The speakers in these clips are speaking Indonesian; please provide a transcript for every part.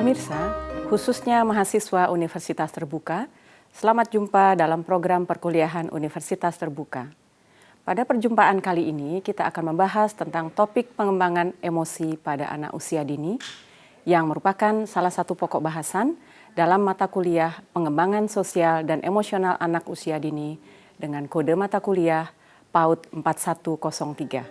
pemirsa, khususnya mahasiswa Universitas Terbuka, selamat jumpa dalam program perkuliahan Universitas Terbuka. Pada perjumpaan kali ini, kita akan membahas tentang topik pengembangan emosi pada anak usia dini, yang merupakan salah satu pokok bahasan dalam mata kuliah pengembangan sosial dan emosional anak usia dini dengan kode mata kuliah PAUD 4103.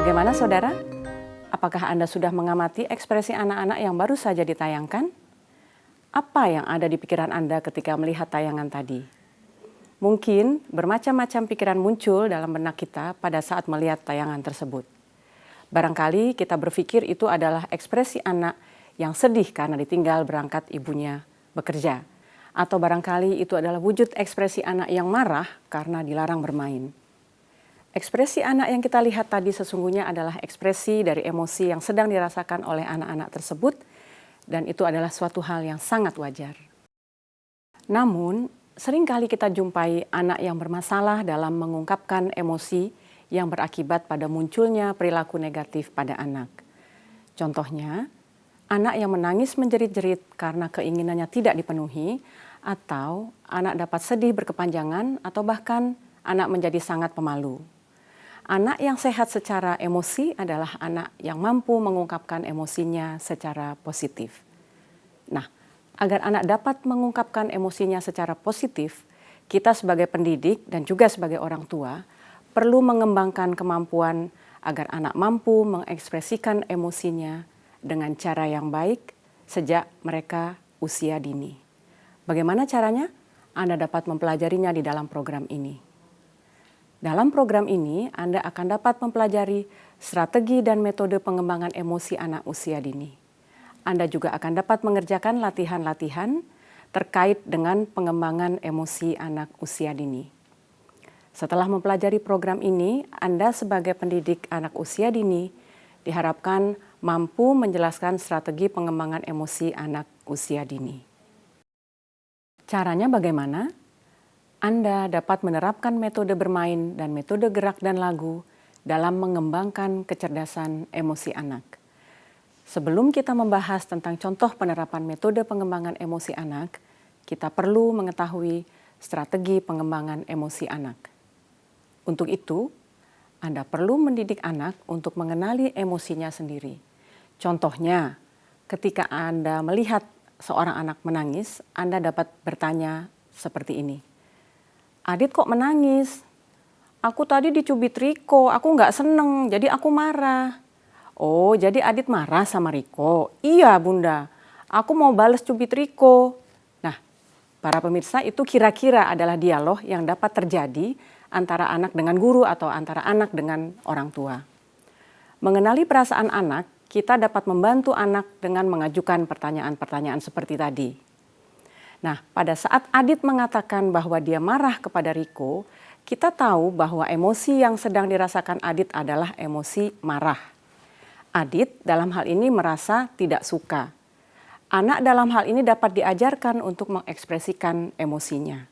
Bagaimana saudara? Apakah Anda sudah mengamati ekspresi anak-anak yang baru saja ditayangkan? Apa yang ada di pikiran Anda ketika melihat tayangan tadi? Mungkin bermacam-macam pikiran muncul dalam benak kita pada saat melihat tayangan tersebut. Barangkali kita berpikir itu adalah ekspresi anak yang sedih karena ditinggal berangkat ibunya bekerja. Atau barangkali itu adalah wujud ekspresi anak yang marah karena dilarang bermain. Ekspresi anak yang kita lihat tadi sesungguhnya adalah ekspresi dari emosi yang sedang dirasakan oleh anak-anak tersebut, dan itu adalah suatu hal yang sangat wajar. Namun, seringkali kita jumpai anak yang bermasalah dalam mengungkapkan emosi yang berakibat pada munculnya perilaku negatif pada anak. Contohnya, anak yang menangis menjerit-jerit karena keinginannya tidak dipenuhi, atau anak dapat sedih berkepanjangan, atau bahkan anak menjadi sangat pemalu. Anak yang sehat secara emosi adalah anak yang mampu mengungkapkan emosinya secara positif. Nah, agar anak dapat mengungkapkan emosinya secara positif, kita sebagai pendidik dan juga sebagai orang tua perlu mengembangkan kemampuan agar anak mampu mengekspresikan emosinya dengan cara yang baik sejak mereka usia dini. Bagaimana caranya? Anda dapat mempelajarinya di dalam program ini. Dalam program ini, Anda akan dapat mempelajari strategi dan metode pengembangan emosi anak usia dini. Anda juga akan dapat mengerjakan latihan-latihan terkait dengan pengembangan emosi anak usia dini. Setelah mempelajari program ini, Anda sebagai pendidik anak usia dini diharapkan mampu menjelaskan strategi pengembangan emosi anak usia dini. Caranya bagaimana? Anda dapat menerapkan metode bermain dan metode gerak dan lagu dalam mengembangkan kecerdasan emosi anak. Sebelum kita membahas tentang contoh penerapan metode pengembangan emosi anak, kita perlu mengetahui strategi pengembangan emosi anak. Untuk itu, Anda perlu mendidik anak untuk mengenali emosinya sendiri. Contohnya, ketika Anda melihat seorang anak menangis, Anda dapat bertanya seperti ini. Adit kok menangis? Aku tadi dicubit Riko, aku nggak seneng, jadi aku marah. Oh, jadi Adit marah sama Riko? Iya bunda, aku mau balas cubit Riko. Nah, para pemirsa, itu kira-kira adalah dialog yang dapat terjadi antara anak dengan guru atau antara anak dengan orang tua. Mengenali perasaan anak, kita dapat membantu anak dengan mengajukan pertanyaan-pertanyaan seperti tadi. Nah, pada saat Adit mengatakan bahwa dia marah kepada Riko, kita tahu bahwa emosi yang sedang dirasakan Adit adalah emosi marah. Adit dalam hal ini merasa tidak suka. Anak dalam hal ini dapat diajarkan untuk mengekspresikan emosinya.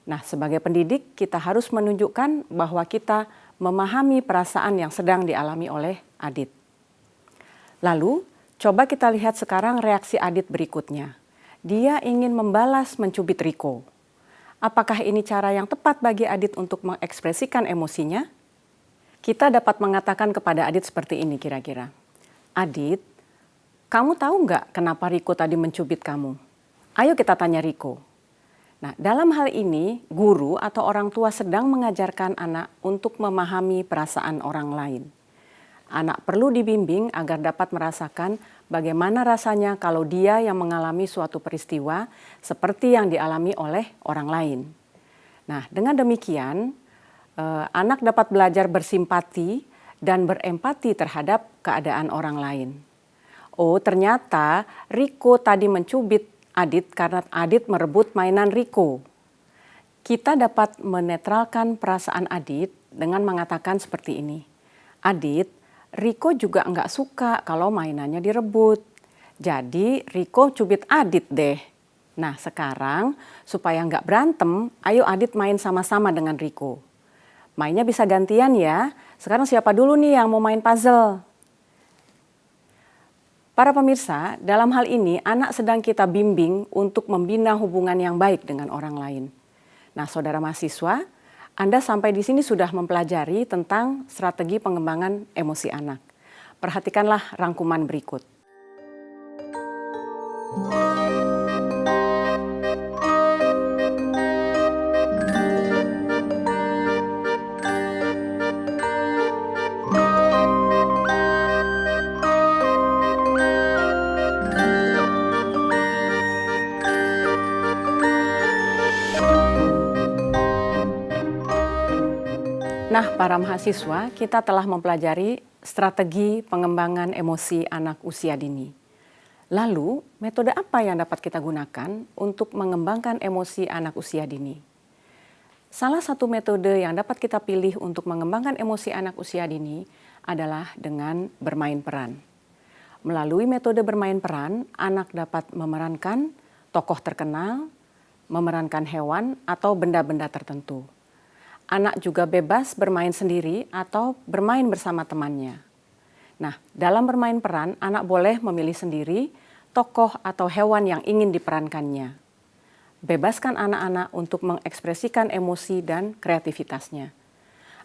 Nah, sebagai pendidik kita harus menunjukkan bahwa kita memahami perasaan yang sedang dialami oleh Adit. Lalu, coba kita lihat sekarang reaksi Adit berikutnya. Dia ingin membalas mencubit Riko. Apakah ini cara yang tepat bagi Adit untuk mengekspresikan emosinya? Kita dapat mengatakan kepada Adit seperti ini kira-kira. Adit, kamu tahu nggak kenapa Riko tadi mencubit kamu? Ayo kita tanya Riko. Nah, dalam hal ini guru atau orang tua sedang mengajarkan anak untuk memahami perasaan orang lain. Anak perlu dibimbing agar dapat merasakan bagaimana rasanya kalau dia yang mengalami suatu peristiwa seperti yang dialami oleh orang lain. Nah, dengan demikian, anak dapat belajar bersimpati dan berempati terhadap keadaan orang lain. Oh, ternyata Riko tadi mencubit Adit karena Adit merebut mainan Riko. Kita dapat menetralkan perasaan Adit dengan mengatakan seperti ini. Adit, Riko juga nggak suka kalau mainannya direbut. Jadi Riko cubit Adit deh. Nah sekarang supaya nggak berantem, ayo Adit main sama-sama dengan Riko. Mainnya bisa gantian ya. Sekarang siapa dulu nih yang mau main puzzle? Para pemirsa, dalam hal ini anak sedang kita bimbing untuk membina hubungan yang baik dengan orang lain. Nah, saudara mahasiswa, Anda sampai di sini sudah mempelajari tentang strategi pengembangan emosi anak. Perhatikanlah rangkuman berikut. Nah, para mahasiswa, kita telah mempelajari strategi pengembangan emosi anak usia dini. Lalu, metode apa yang dapat kita gunakan untuk mengembangkan emosi anak usia dini? Salah satu metode yang dapat kita pilih untuk mengembangkan emosi anak usia dini adalah dengan bermain peran. Melalui metode bermain peran, anak dapat memerankan tokoh terkenal, memerankan hewan atau benda-benda tertentu. Anak juga bebas bermain sendiri atau bermain bersama temannya. Nah, dalam bermain peran, anak boleh memilih sendiri tokoh atau hewan yang ingin diperankannya. Bebaskan anak-anak untuk mengekspresikan emosi dan kreativitasnya.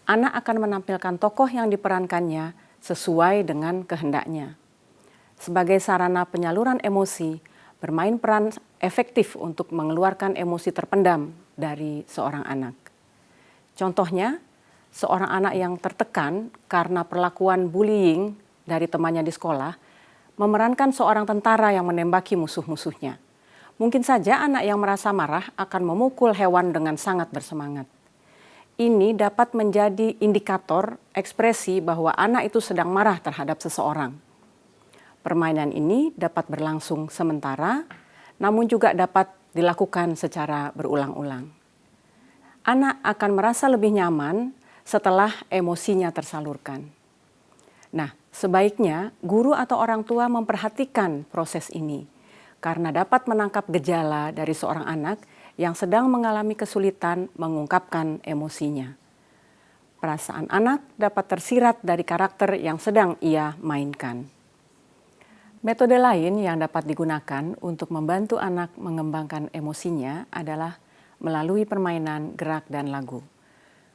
Anak akan menampilkan tokoh yang diperankannya sesuai dengan kehendaknya. Sebagai sarana penyaluran emosi, bermain peran efektif untuk mengeluarkan emosi terpendam dari seorang anak. Contohnya, seorang anak yang tertekan karena perlakuan bullying dari temannya di sekolah memerankan seorang tentara yang menembaki musuh-musuhnya. Mungkin saja anak yang merasa marah akan memukul hewan dengan sangat bersemangat. Ini dapat menjadi indikator ekspresi bahwa anak itu sedang marah terhadap seseorang. Permainan ini dapat berlangsung sementara, namun juga dapat dilakukan secara berulang-ulang. Anak akan merasa lebih nyaman setelah emosinya tersalurkan. Nah, sebaiknya guru atau orang tua memperhatikan proses ini karena dapat menangkap gejala dari seorang anak yang sedang mengalami kesulitan mengungkapkan emosinya. Perasaan anak dapat tersirat dari karakter yang sedang ia mainkan. Metode lain yang dapat digunakan untuk membantu anak mengembangkan emosinya adalah melalui permainan gerak dan lagu.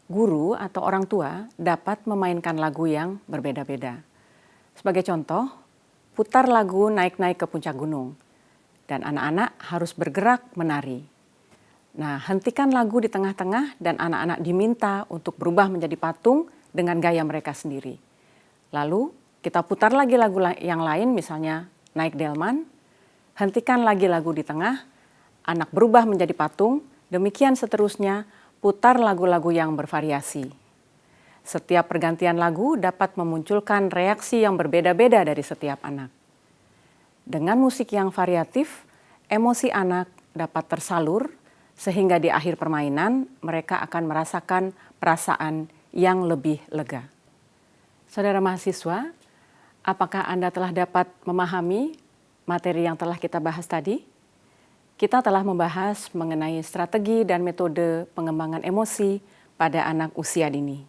Guru atau orang tua dapat memainkan lagu yang berbeda-beda. Sebagai contoh, putar lagu Naik-Naik ke Puncak Gunung. Dan anak-anak harus bergerak menari. Nah, hentikan lagu di tengah-tengah dan anak-anak diminta untuk berubah menjadi patung dengan gaya mereka sendiri. Lalu, kita putar lagi lagu yang lain, misalnya Naik Delman. Hentikan lagi lagu di tengah, anak berubah menjadi patung. Demikian seterusnya, putar lagu-lagu yang bervariasi. Setiap pergantian lagu dapat memunculkan reaksi yang berbeda-beda dari setiap anak. Dengan musik yang variatif, emosi anak dapat tersalur sehingga di akhir permainan mereka akan merasakan perasaan yang lebih lega. Saudara mahasiswa, apakah Anda telah dapat memahami materi yang telah kita bahas tadi? Kita telah membahas mengenai strategi dan metode pengembangan emosi pada anak usia dini.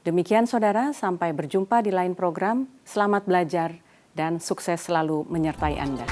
Demikian saudara, sampai berjumpa di lain program. Selamat belajar dan sukses selalu menyertai Anda.